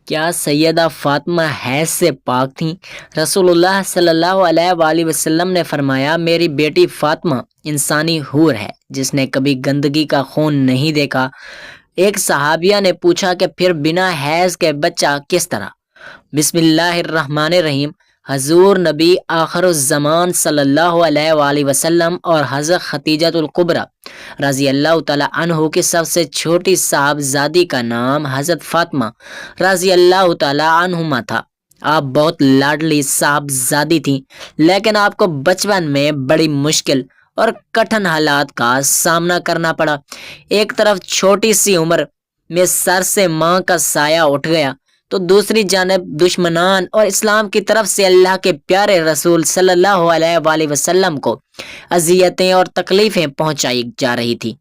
کیا سیدہ فاطمہ حیض سے پاک تھیں؟ رسول اللہ صلی اللہ علیہ وآلہ وسلم نے فرمایا، میری بیٹی فاطمہ انسانی حور ہے جس نے کبھی گندگی کا خون نہیں دیکھا۔ ایک صحابیہ نے پوچھا کہ پھر بنا حیض کے بچہ کس طرح؟ بسم اللہ الرحمن الرحیم۔ حضور نبی آخر الزمان صلی اللہ علیہ وآلہ وسلم اور حضرت خدیجہ الکبریٰ رضی اللہ تعالی عنہ کی سب سے چھوٹی صاحبزادی کا نام حضرت فاطمہ رضی اللہ تعالی عنہما تھا۔ آپ بہت لاڈلی صاحبزادی تھیں، لیکن آپ کو بچپن میں بڑی مشکل اور کٹھن حالات کا سامنا کرنا پڑا۔ ایک طرف چھوٹی سی عمر میں سر سے ماں کا سایہ اٹھ گیا، تو دوسری جانب دشمنان اور اسلام کی طرف سے اللہ کے پیارے رسول صلی اللہ علیہ وآلہ وسلم کو اذیتیں اور تکلیفیں پہنچائی جا رہی تھی۔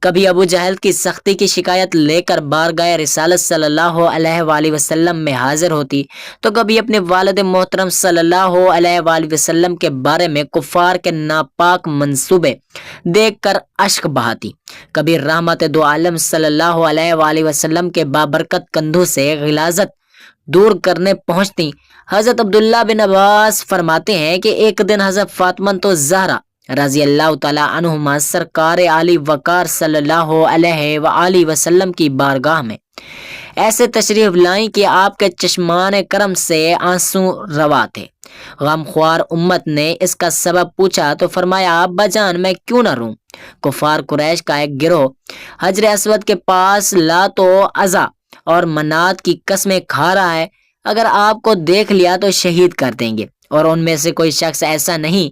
کبھی ابو جہل کی سختی کی شکایت لے کر بارگاہ رسالت صلی اللہ علیہ وآلہ وسلم میں حاضر ہوتی، تو کبھی اپنے والد محترم صلی اللہ علیہ وآلہ وسلم کے بارے میں کفار کے ناپاک منصوبے دیکھ کر اشک بہاتی، کبھی رحمت دو عالم صلی اللہ علیہ وآلہ وسلم کے بابرکت کندھوں سے غلاظت دور کرنے پہنچتی۔ حضرت عبداللہ بن عباس فرماتے ہیں کہ ایک دن حضرت فاطمہ تو زہرا رضی اللہ تعالی عنہما سرکار علی وقار صلی اللہ علیہ وآلہ وسلم کی بارگاہ میں ایسے تشریف لائیں کہ آپ کے چشمان کرم سے آنسو روا تھے۔ غم خوار امت نے اس کا سبب پوچھا تو فرمایا، ابا جان میں کیوں نہ روں؟ کفار قریش کا ایک گروہ حجر اسود کے پاس لات و عزا اور منات کی قسمیں کھا رہا ہے، اگر آپ کو دیکھ لیا تو شہید کر دیں گے، اور ان میں سے کوئی شخص ایسا نہیں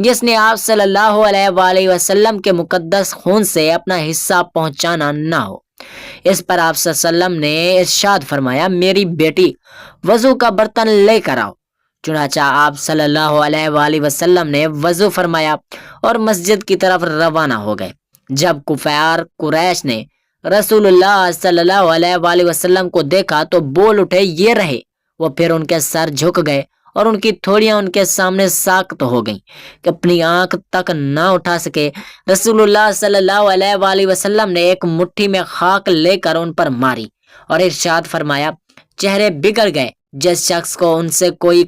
جس نے آپ صلی اللہ علیہ وآلہ وسلم کے مقدس خون سے اپنا حصہ پہنچانا نہ ہو۔ اس پر آپ صلی اللہ علیہ وسلم نے ارشاد فرمایا، میری بیٹی وضو کا برتن لے کر آؤ۔ چنانچہ آپ صلی اللہ علیہ وآلہ وسلم نے وضو فرمایا اور مسجد کی طرف روانہ ہو گئے۔ جب کفار قریش نے رسول اللہ صلی اللہ علیہ وآلہ وسلم کو دیکھا تو بول اٹھے، یہ رہے۔ وہ پھر ان کے سر جھک گئے اور ان کی تھوڑیاں ان کے سامنے ساکت ہو گئیں کہ اپنی آنکھ تک نہ اٹھا سکے۔ رسول اللہ صلی اللہ علیہ وآلہ وسلم نے ایک مٹھی میں خاک لے کر ان پر ماری اور ارشاد فرمایا، چہرے بگڑ گئے۔ جس شخص کو ان سے کوئی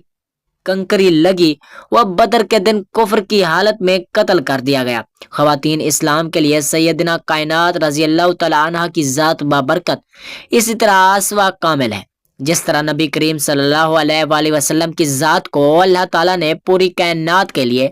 کنکری لگی وہ بدر کے دن کفر کی حالت میں قتل کر دیا گیا۔ خواتین، اسلام کے لیے سیدنا کائنات رضی اللہ تعالی عنہ کی ذات بابرکت اسی طرح اسوا کامل ہے، جس طرح نبی کریم صلی اللہ علیہ وآلہ وسلم کی ذات کو اللہ تعالیٰ نے پوری کائنات کے لیے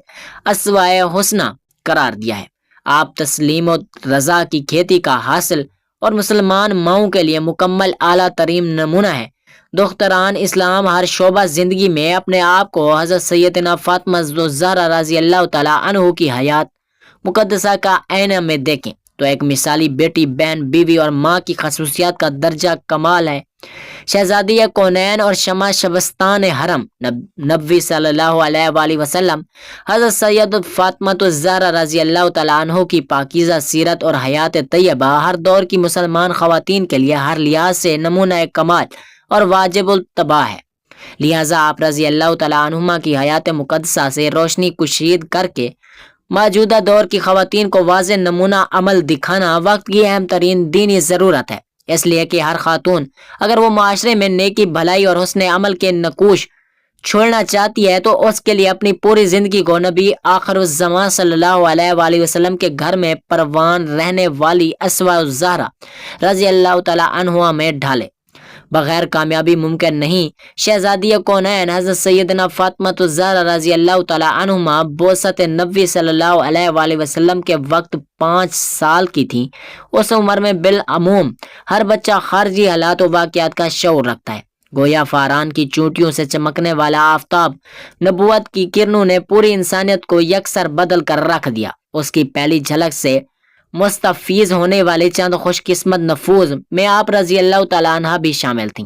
اسوائے حسنہ قرار دیا ہے۔ آپ تسلیم و رضا کی کھیتی کا حاصل اور مسلمان ماؤں کے لیے مکمل اعلیٰ ترین نمونہ ہے۔ دختران اسلام ہر شعبہ زندگی میں اپنے آپ کو حضرت سیدنا فاطمہ الزہرا رضی اللہ تعالی عنہ کی حیات مقدسہ کا آئینہ میں دیکھیں تو ایک مثالی بیٹی، بہن، بیوی اور ماں کی خصوصیات کا درجہ کمال ہے۔ شہزادی کونین اور شمع شبستان حرم نبوی صلی اللہ علیہ وآلہ وسلم حضرت سید فاطمہ الزہرا رضی اللہ تعالی عنہ کی پاکیزہ سیرت اور حیات طیبہ ہر دور کی مسلمان خواتین کے لیے ہر لحاظ سے نمونہ کمال اور واجب الاتباع ہے۔ لہٰذا آپ رضی اللہ تعالی عنہما کی حیات مقدسہ سے روشنی کشید کر کے موجودہ دور کی خواتین کو واضح نمونہ عمل دکھانا وقت کی اہم ترین دینی ضرورت ہے، اس لیے کہ ہر خاتون اگر وہ معاشرے میں نیکی، بھلائی اور حسن عمل کے نقوش چھوڑنا چاہتی ہے تو اس کے لیے اپنی پوری زندگی کو نبی آخر الزمان صلی اللہ علیہ وآلہ وسلم کے گھر میں پروان رہنے والی اسوا الزہرا رضی اللہ تعالی عنہا میں ڈھالے، بغیر کامیابی ممکن نہیں۔ شہزادی کونین حضرت سیدنا فاطمہ الزہرا رضی اللہ تعالی عنہما بعثت نبوی صلی اللہ علیہ وآلہ وسلم کے وقت 5 سال کی تھیں۔ اس عمر میں بالعموم ہر بچہ خارجی حالات و واقعات کا شعور رکھتا ہے۔ گویا فاران کی چونٹیوں سے چمکنے والا آفتاب نبوت کی کرنوں نے پوری انسانیت کو یکسر بدل کر رکھ دیا۔ اس کی پہلی جھلک سے مستفیض ہونے والے چند خوش قسمت نفوذ میں آپ رضی اللہ تعالیٰ عنہ بھی شامل تھیں۔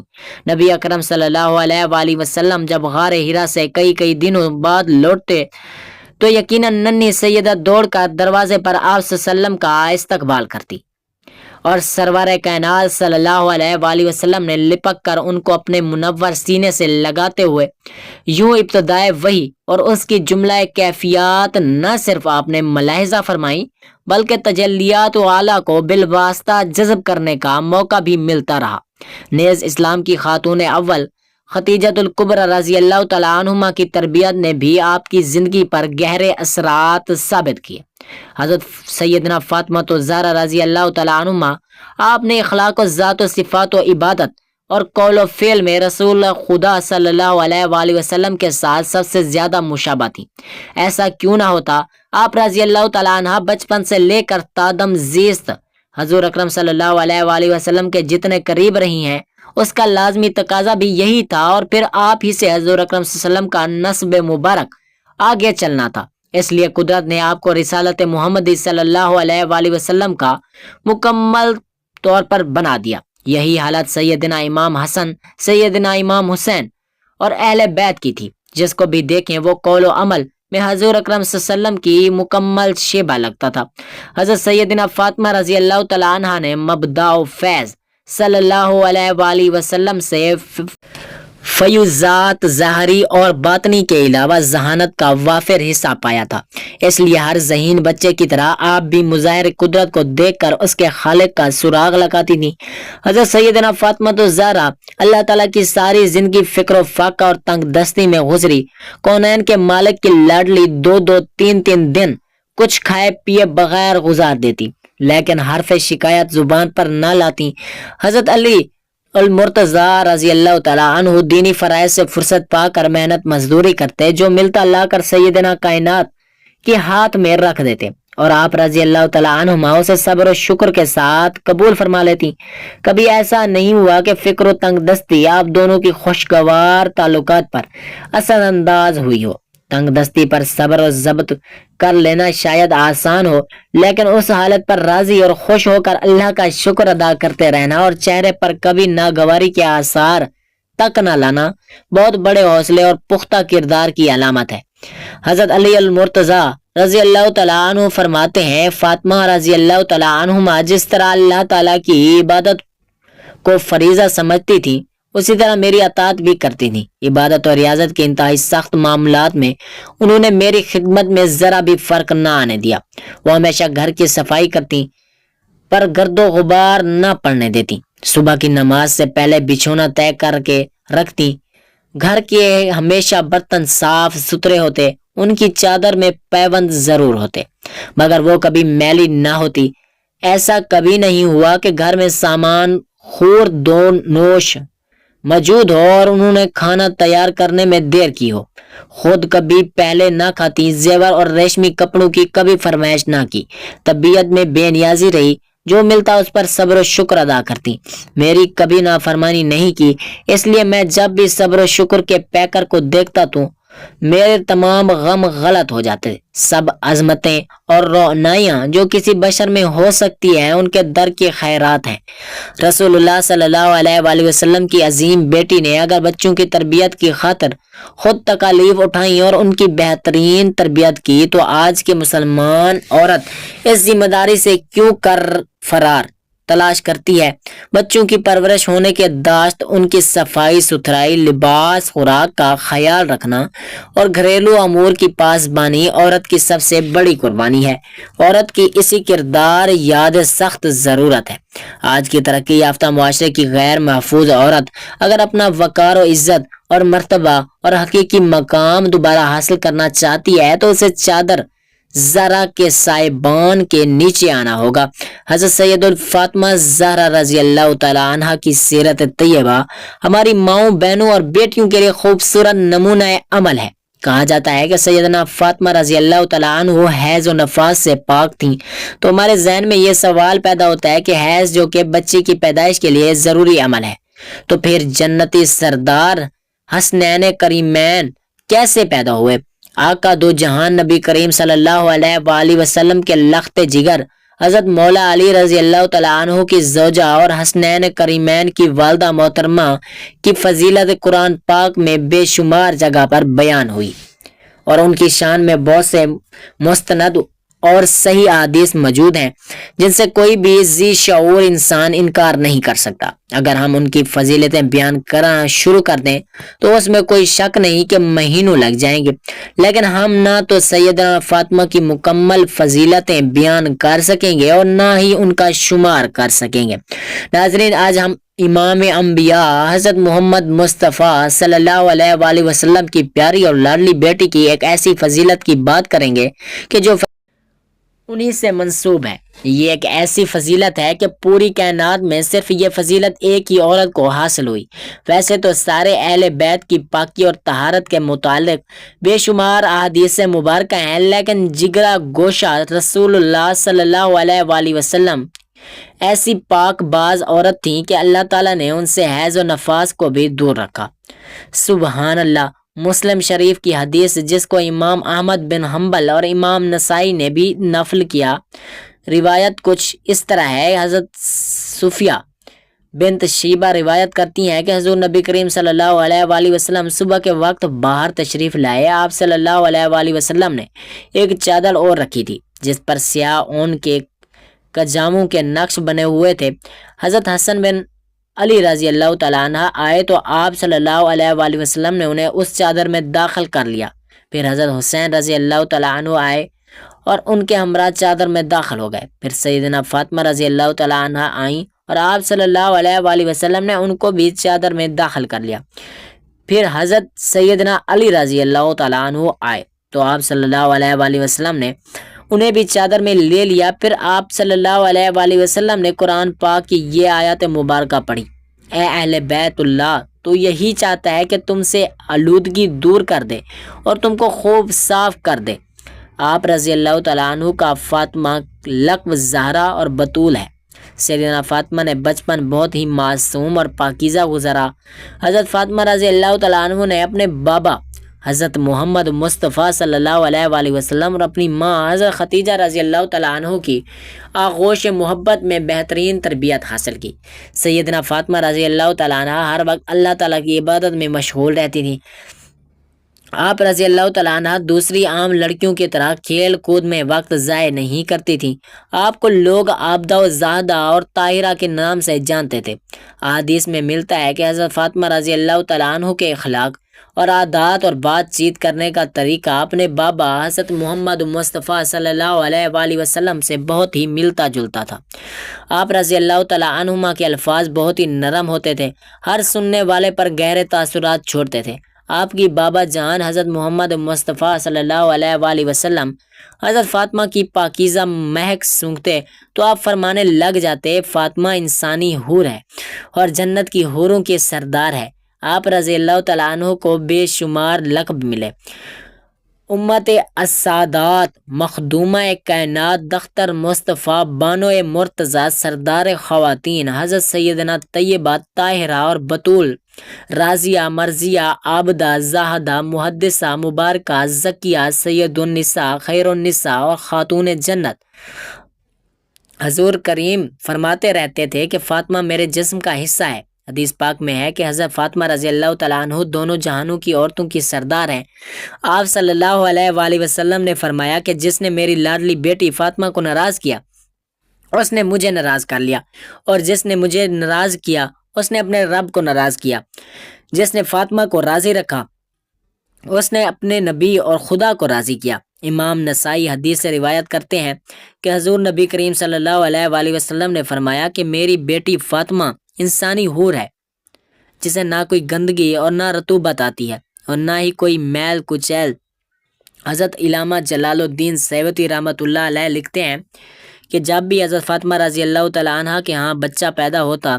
نبی اکرم صلی اللہ علیہ وآلہ وسلم جب غار ہرا سے کئی دنوں بعد لوٹتے تو یقیناً ننھی سیدہ دوڑ کر دروازے پر آپ صلی اللہ علیہ وسلم کا استقبال کرتی اور سرور کائنات صلی اللہ علیہ وآلہ وسلم نے لپک کر ان کو اپنے منور سینے سے لگاتے ہوئے یوں ابتدائے وحی اور اس کی جملہ کیفیات نہ صرف آپ نے ملاحظہ فرمائی بلکہ تجلیات و اعلیٰ کو بالواسطہ جذب کرنے کا موقع بھی ملتا رہا۔ نیز اسلام کی خاتون اول خدیجۃ الکبریٰ رضی اللہ تعالیٰ عنہما کی تربیت نے بھی آپ کی زندگی پر گہرے اثرات ثابت کیے۔ حضرت سیدنا فاطمہ الزہرا رضی اللہ تعالیٰ عنہما آپ نے اخلاق و ذات و صفات و عبادت اور قول و فعل میں رسول خدا صلی اللہ علیہ وآلہ وسلم کے ساتھ سب سے زیادہ مشابہ تھی۔ ایسا کیوں نہ ہوتا، آپ رضی اللہ تعالیٰ عنہ بچپن سے لے کر تادم زیست حضور اکرم صلی اللہ علیہ وآلہ وسلم کے جتنے قریب رہی ہیں، اس کا لازمی تقاضا بھی یہی تھا، اور پھر آپ ہی سے حضور اکرم صلی اللہ علیہ وسلم کا نسب مبارک آگے چلنا تھا۔ اس لیے قدرت نے آپ کو رسالت محمدی صلی اللہ علیہ وآلہ وسلم کا مکمل طور پر بنا دیا۔ یہی حالت سیدنا امام حسن، سیدنا امام حسین اور اہل بیت کی تھی، جس کو بھی دیکھیں وہ قول و عمل میں حضور اکرم صلی اللہ علیہ وسلم کی مکمل شیبہ لگتا تھا۔ حضرت سیدنا فاطمہ رضی اللہ تعالیٰ عنہا نے مبدأ و فیض صلی اللہ علیہ وآلہ وسلم سے فیوزات ظاہری اور باطنی کے علاوہ ذہانت کا وافر حصہ پایا تھا۔ اس لیے ہر ذہین بچے کی طرح آپ بھی مظاہر قدرت کو دیکھ کر اس کے خالق کا سراغ لگاتی تھی۔ حضرت سیدنا فاطمہ الزہرا اللہ تعالیٰ کی ساری زندگی فکر و فاقہ اور تنگ دستی میں گزری۔ کونین کے مالک کی لاڈلی 2-2 3 دن کچھ کھائے پیے بغیر گزار دیتی، لیکن حرف شکایت زبان پر نہ لاتی۔ حضرت علی المرتضیٰ رضی اللہ تعالیٰ عنہ دینی فرائض سے فرصت پا کر محنت مزدوری کرتے، جو ملتا لا کر سیدنا کائنات کے ہاتھ میں رکھ دیتے، اور آپ رضی اللہ تعالیٰ عنہما اسے صبر و شکر کے ساتھ قبول فرما لیتی۔ کبھی ایسا نہیں ہوا کہ فکر و تنگ دستی آپ دونوں کی خوشگوار تعلقات پر اثر انداز ہوئی ہو۔ تنگ دستی پر صبر و ضبط کر لینا شاید آسان ہو، لیکن اس حالت پر راضی اور خوش ہو کر اللہ کا شکر ادا کرتے رہنا اور چہرے پر کبھی ناگواری کے آثار تک نہ لانا بہت بڑے حوصلے اور پختہ کردار کی علامت ہے۔ حضرت علی المرتضیٰ رضی اللہ تعالیٰ عنہ فرماتے ہیں، فاطمہ رضی اللہ تعالیٰ عنہما جس طرح اللہ تعالیٰ کی عبادت کو فریضہ سمجھتی تھی، اسی طرح میری اطاعت بھی کرتی تھی۔ عبادت اور ریاضت کے انتہائی سخت معاملات میں انہوں نے میری خدمت میں ذرا بھی فرق نہ آنے دیا۔ وہ ہمیشہ گھر کی صفائی کرتی پر گرد و غبار نہ پڑنے دیتی، صبح کی نماز سے پہلے بچھونا طے کر کے رکھتی، گھر کے ہمیشہ برتن صاف ستھرے ہوتے، ان کی چادر میں پیوند ضرور ہوتے، مگر وہ کبھی میلی نہ ہوتی۔ ایسا کبھی نہیں ہوا کہ گھر میں سامان خور دو نوش موجود ہو اور انہوں نے کھانا تیار کرنے میں دیر کی ہو۔ خود کبھی پہلے نہ کھاتی، زیور اور ریشمی کپڑوں کی کبھی فرمائش نہ کی، طبیعت میں بے نیازی رہی، جو ملتا اس پر صبر و شکر ادا کرتی، میری کبھی نافرمانی نہیں کی۔ اس لیے میں جب بھی صبر و شکر کے پیکر کو دیکھتا تو میرے تمام غم غلط ہو جاتے۔ سب عظمتیں اور روعنائیاں جو کسی بشر میں ہو سکتی ہیں، ان کے در کی خیرات ہیں۔ رسول اللہ صلی اللہ علیہ وآلہ وسلم کی عظیم بیٹی نے اگر بچوں کی تربیت کی خاطر خود تکالیف اٹھائیں اور ان کی بہترین تربیت کی، تو آج کے مسلمان عورت اس ذمہ داری سے کیوں کر فرار تلاش کرتی ہے؟ بچوں کی پرورش ہونے کے داشت، ان کی صفائی ستھرائی، لباس، خوراک کا خیال رکھنا اور گھریلو امور کی پاسبانی عورت کی سب سے بڑی قربانی ہے۔ عورت کی اسی کردار یاد سخت ضرورت ہے۔ آج کی ترقی یافتہ معاشرے کی غیر محفوظ عورت اگر اپنا وقار و عزت اور مرتبہ اور حقیقی مقام دوبارہ حاصل کرنا چاہتی ہے تو اسے چادر زہرا کے سائبان کے نیچے آنا ہوگا۔ حضرت سید الفاطمہ زہرا رضی اللہ تعالیٰ عنہ کی سیرت طیبہ ہماری ماؤں، بہنوں اور بیٹیوں کے لیے خوبصورت نمونہ عمل ہے۔ کہا جاتا ہے کہ سیدنا فاطمہ رضی اللہ تعالیٰ عنہ حیض و نفاس سے پاک تھیں، تو ہمارے ذہن میں یہ سوال پیدا ہوتا ہے کہ حیض جو کہ بچے کی پیدائش کے لیے ضروری عمل ہے، تو پھر جنتی سردار حسنین کریمین کیسے پیدا ہوئے؟ آقا دو جہان نبی کریم صلی اللہ علیہ وآلہ وسلم کے لخت جگر حضرت مولا علی رضی اللہ تعالیٰ عنہ کی زوجہ اور حسنین کریمین کی والدہ محترمہ کی فضیلت قرآن پاک میں بے شمار جگہ پر بیان ہوئی، اور ان کی شان میں بہت سے مستند اور صحیح احادیث موجود ہیں جن سے کوئی بھی ذی شعور انسان انکار نہیں کر سکتا۔ اگر ہم ان کی فضیلتیں بیان کرنا شروع کر دیں تو اس میں کوئی شک نہیں کہ مہینوں لگ جائیں گے، لیکن ہم نہ تو سیدنا فاطمہ کی مکمل فضیلتیں بیان کر سکیں گے اور نہ ہی ان کا شمار کر سکیں گے۔ ناظرین، آج ہم امام انبیاء حضرت محمد مصطفیٰ صلی اللہ علیہ وآلہ وسلم کی پیاری اور لاڈلی بیٹی کی ایک ایسی فضیلت کی بات کریں گے کہ جو انہی سے منسوب ہے۔ یہ ایک ایسی فضیلت ہے کہ پوری کائنات میں صرف یہ فضیلت ایک ہی عورت کو حاصل ہوئی۔ ویسے تو سارے اہل بیت کی پاکی اور طہارت کے متعلق بے شمار احادیث مبارکہ ہیں، لیکن جگرا گوشہ رسول اللہ صلی اللہ علیہ وآلہ وسلم ایسی پاک باز عورت تھیں کہ اللہ تعالیٰ نے ان سے حیض و نفاس کو بھی دور رکھا۔ سبحان اللہ۔ مسلم شریف کی حدیث جس کو امام احمد بن حنبل اور امام نسائی نے بھی نقل کیا، روایت کچھ اس طرح ہے۔ حضرت صفیہ بنت شیبہ روایت کرتی ہیں کہ حضور نبی کریم صلی اللہ علیہ وآلہ وسلم صبح کے وقت باہر تشریف لائے۔ آپ صلی اللہ علیہ وآلہ وسلم نے ایک چادر اور رکھی تھی جس پر سیاہ اون کے کجاموں کے نقش بنے ہوئے تھے۔ حضرت حسن بن علی رضی اللہ تعالیٰ عنہ آئے تو آپ صلی اللہ علیہ وآلہ وسلم نے انہیں اس چادر میں داخل کر لیا۔ پھر حضرت حسین رضی اللہ تعالیٰ عنہ آئے اور ان کے ہمراہ چادر میں داخل ہو گئے۔ پھر سیدنا فاطمہ رضی اللہ تعالیٰ عنہ آئیں اور آپ صلی اللہ علیہ وآلہ وسلم نے ان کو بھی چادر میں داخل کر لیا۔ پھر حضرت سیدنا علی رضی اللہ تعالیٰ عنہ آئے تو آپ صلی اللہ علیہ وآلہ وسلم نے انہیں بھی چادر میں لے لیا۔ پھر آپ صلی اللہ علیہ وآلہ وسلم نے قرآن پاک کی یہ آیات مبارکہ پڑھی: اے اہل بیت اللہ، تو یہی چاہتا ہے کہ تم سے آلودگی دور کر دے اور تم کو خوب صاف کر دے۔ آپ رضی اللہ تعالیٰ عنہ کا فاطمہ لقب زہرا اور بطول ہے۔ سیدنا فاطمہ نے بچپن بہت ہی معصوم اور پاکیزہ گزرا۔ حضرت فاطمہ رضی اللہ تعالیٰ عنہ نے اپنے بابا حضرت محمد مصطفیٰ صلی اللہ علیہ وآلہ وسلم اور اپنی ماں حضرت خدیجہ رضی اللہ تعالیٰ عنہ کی آغوش محبت میں بہترین تربیت حاصل کی۔ سیدنا فاطمہ رضی اللہ تعالیٰ عنہ ہر وقت اللہ تعالیٰ کی عبادت میں مشغول رہتی تھیں۔ آپ رضی اللہ تعالیٰ عنہ دوسری عام لڑکیوں کی طرح کھیل کود میں وقت ضائع نہیں کرتی تھیں۔ آپ کو لوگ عابدہ و زاہدہ اور طاہرہ کے نام سے جانتے تھے۔ احادیث میں ملتا ہے کہ حضرت فاطمہ رضی اللہ تعالیٰ عنہ کے اخلاق اور عادات اور بات چیت کرنے کا طریقہ اپنے بابا حضرت محمد مصطفیٰ صلی اللہ علیہ وآلہ وسلم سے بہت ہی ملتا جلتا تھا۔ آپ رضی اللہ تعالیٰ عنہما کے الفاظ بہت ہی نرم ہوتے تھے، ہر سننے والے پر گہرے تاثرات چھوڑتے تھے۔ آپ کی بابا جان حضرت محمد مصطفیٰ صلی اللہ علیہ وآلہ وسلم حضرت فاطمہ کی پاکیزہ مہک سونگھتے تو آپ فرمانے لگ جاتے: فاطمہ انسانی حور ہے اور جنت کی حوروں کے سردار ہے۔ آپ رضی اللہ تعالیٰ عنہ کو بے شمار لقب ملے: امت السادات، مخدومہ کائنات، دختر مصطفیٰ، بانو مرتضیٰ، سردار خواتین، حضرت سیدنا طیبہ، طاہرہ اور بطول، راضیہ، مرضیہ، عابدہ، زاہدہ، محدثہ، مبارکہ، زکیہ، سید النساء، خیر النساء اور خاتون جنت۔ حضور کریم فرماتے رہتے تھے کہ فاطمہ میرے جسم کا حصہ ہے۔ حدیث پاک میں ہے کہ حضرت فاطمہ رضی اللہ تعالیٰ عنہ دونوں جہانوں کی عورتوں کی سردار ہیں۔ آپ صلی اللہ علیہ وآلہ وسلم نے فرمایا کہ جس نے میری لاڈلی بیٹی فاطمہ کو ناراض کیا اس نے مجھے ناراض کر لیا، اور جس نے مجھے ناراض کیا اس نے اپنے رب کو ناراض کیا۔ جس نے فاطمہ کو راضی رکھا اس نے اپنے نبی اور خدا کو راضی کیا۔ امام نسائی حدیث سے روایت کرتے ہیں کہ حضور نبی کریم صلی اللہ علیہ وآلہ وسلم نے فرمایا کہ میری بیٹی فاطمہ انسانی حور ہے جسے نہ کوئی گندگی اور نہ رطوبت آتی ہے اور نہ ہی کوئی میل کچیل۔ حضرت علامہ جلال الدین سیوطی رحمۃ اللہ علیہ لکھتے ہیں کہ جب بھی حضرت فاطمہ رضی اللہ تعالیٰ عنہ کے ہاں بچہ پیدا ہوتا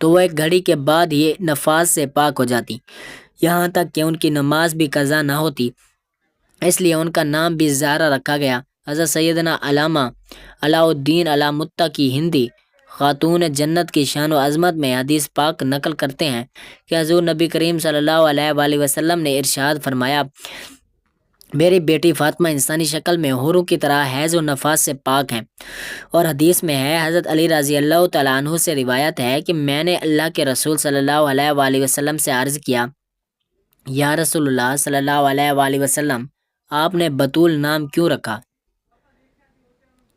تو وہ ایک گھڑی کے بعد ہی نفاس سے پاک ہو جاتی، یہاں تک کہ ان کی نماز بھی قضا نہ ہوتی، اس لیے ان کا نام بھی زہرا رکھا گیا۔ حضرت سیدنا علامہ علاء الدین علامتہ کی ہندی خاتون جنت کی شان و عظمت میں حدیث پاک نقل کرتے ہیں کہ حضور نبی کریم صلی اللہ علیہ وآلہ وسلم نے ارشاد فرمایا: میری بیٹی فاطمہ انسانی شکل میں حوروں کی طرح حیض و نفاس سے پاک ہیں۔ اور حدیث میں ہے، حضرت علی رضی اللہ تعالیٰ عنہ سے روایت ہے کہ میں نے اللہ کے رسول صلی اللہ علیہ وآلہ وسلم سے عرض کیا: یا رسول اللہ صلی اللہ علیہ وآلہ وسلم، آپ نے بطول نام کیوں رکھا؟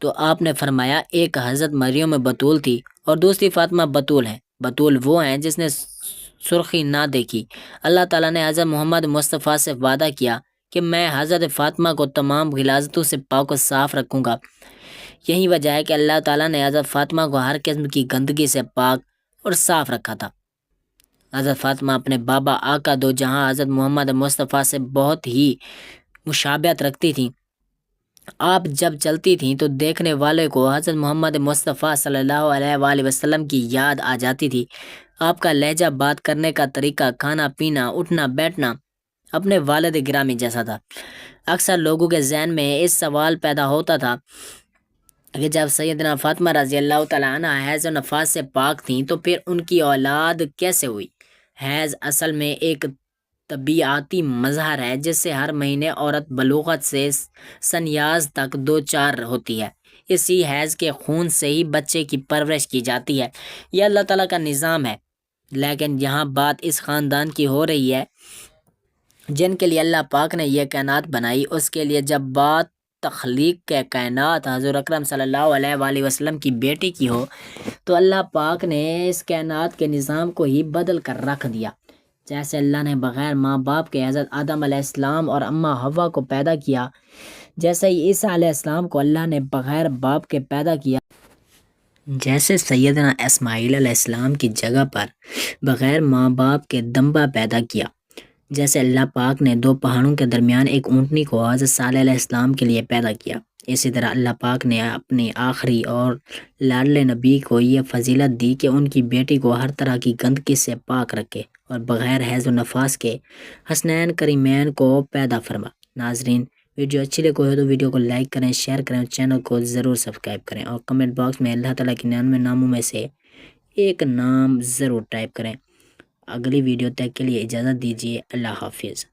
تو آپ نے فرمایا ایک حضرت مریم بطول تھی اور دوسری فاطمہ بطول ہیں۔ بطول وہ ہیں جس نے سرخی نہ دیکھی۔ اللہ تعالیٰ نے حضرت محمد مصطفیٰ سے وعدہ کیا کہ میں حضرت فاطمہ کو تمام غلاظتوں سے پاک و صاف رکھوں گا۔ یہی وجہ ہے کہ اللہ تعالیٰ نے حضرت فاطمہ کو ہر قسم کی گندگی سے پاک اور صاف رکھا تھا۔ حضرت فاطمہ اپنے بابا آقا دو جہاں حضرت محمد مصطفیٰ سے بہت ہی مشابہت رکھتی تھیں۔ آپ جب چلتی تھیں تو دیکھنے والے کو حضرت محمد مصطفیٰ صلی اللہ علیہ وآلہ وسلم کی یاد آ جاتی تھی۔ آپ کا لہجہ، بات کرنے کا طریقہ، کھانا پینا، اٹھنا بیٹھنا اپنے والد گرامی جیسا تھا۔ اکثر لوگوں کے ذہن میں اس سوال پیدا ہوتا تھا کہ جب سیدنا فاطمہ رضی اللہ تعالیٰ عنہ حیض و نفاس سے پاک تھیں تو پھر ان کی اولاد کیسے ہوئی؟ حیض اصل میں ایک طبیعتی مظہر ہے جس سے ہر مہینے عورت بلوغت سے سنیاز تک دوچار ہوتی ہے۔ اسی حیض کے خون سے ہی بچے کی پرورش کی جاتی ہے۔ یہ اللہ تعالیٰ کا نظام ہے، لیکن یہاں بات اس خاندان کی ہو رہی ہے جن کے لیے اللہ پاک نے یہ کائنات بنائی۔ اس کے لیے جب بات تخلیق کے کائنات حضور اکرم صلی اللہ علیہ وآلہ وسلم کی بیٹی کی ہو تو اللہ پاک نے اس کائنات کے نظام کو ہی بدل کر رکھ دیا۔ جیسے اللہ نے بغیر ماں باپ کے حضرت آدم علیہ السلام اور اماں حوا کو پیدا کیا، جیسے ہی عیسیٰ علیہ السلام کو اللہ نے بغیر باپ کے پیدا کیا، جیسے سیدنا اسماعیل علیہ السلام کی جگہ پر بغیر ماں باپ کے دمبا پیدا کیا، جیسے اللہ پاک نے دو پہاڑوں کے درمیان ایک اونٹنی کو حضرت صالح علیہ السلام کے لیے پیدا کیا، اسی طرح اللہ پاک نے اپنے آخری اور لاڈلے نبی کو یہ فضیلت دی کہ ان کی بیٹی کو ہر طرح کی گندگی سے پاک رکھے اور بغیر حیض و نفاس کے حسنین کریمین کو پیدا فرما۔ ناظرین، ویڈیو اچھی لگی ہو تو ویڈیو کو لائک کریں، شیئر کریں اور چینل کو ضرور سبسکرائب کریں اور کمنٹ باکس میں اللہ تعالیٰ کے 99 ناموں میں سے ایک نام ضرور ٹائپ کریں۔ اگلی ویڈیو تک کے لیے اجازت دیجیے۔ اللہ حافظ۔